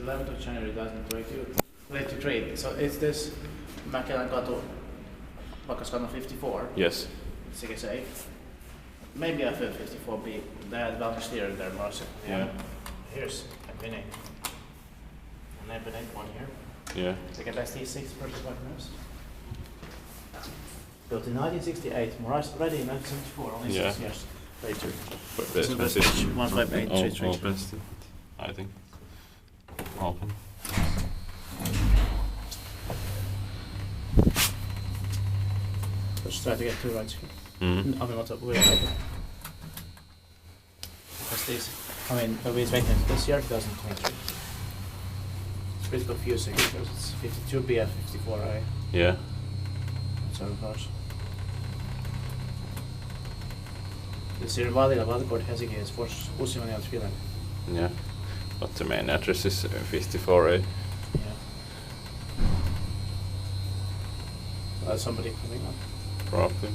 11th of January 2023. So it's this Mäkelänkatu, Mäkelänkatu 54. Yes. 6A. Maybe I feel 54B. They had Vallila steering there, Marcy. Yeah. Here's a Kone. An 8.8 one here. Yeah. Second best T6 versus Wagner's. Built in 1968, modernized ready in 1974, only 6 years later. Best message. 15833. Opens it, I think. Open. Let's try to get two rights here. Mm-hmm. I mean, what's up? We're waiting. Because these, I mean, we're waiting this year, 2023. It's a bit confusing because it's 52B and 54A. Yeah. So cars. This here Vallila, Helsinki is for Usimani and Finland. Yeah. But the main address is 54A. Yeah. Somebody coming up. Probably.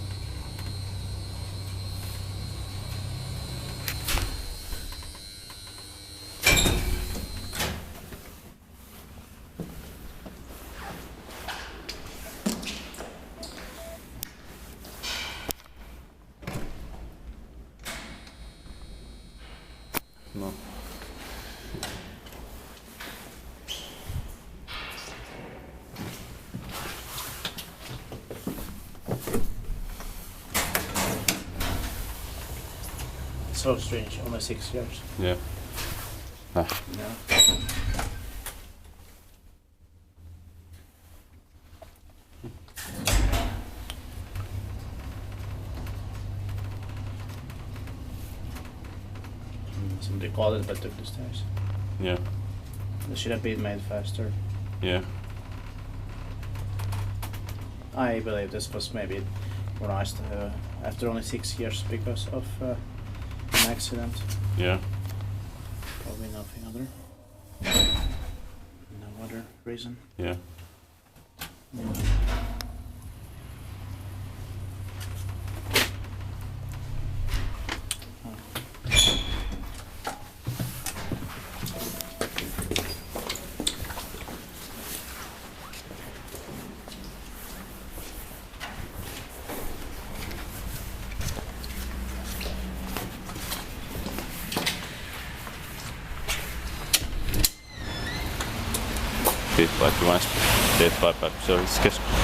No. So strange, only 6 years. Yeah. Ah. Yeah. Somebody called it but took the stairs. Yeah. This should have been made faster. Yeah. I believe this was maybe modernized after only 6 years because of an accident. Yeah. Probably nothing other. No other reason. Yeah. Bit by device, dead by service keskus.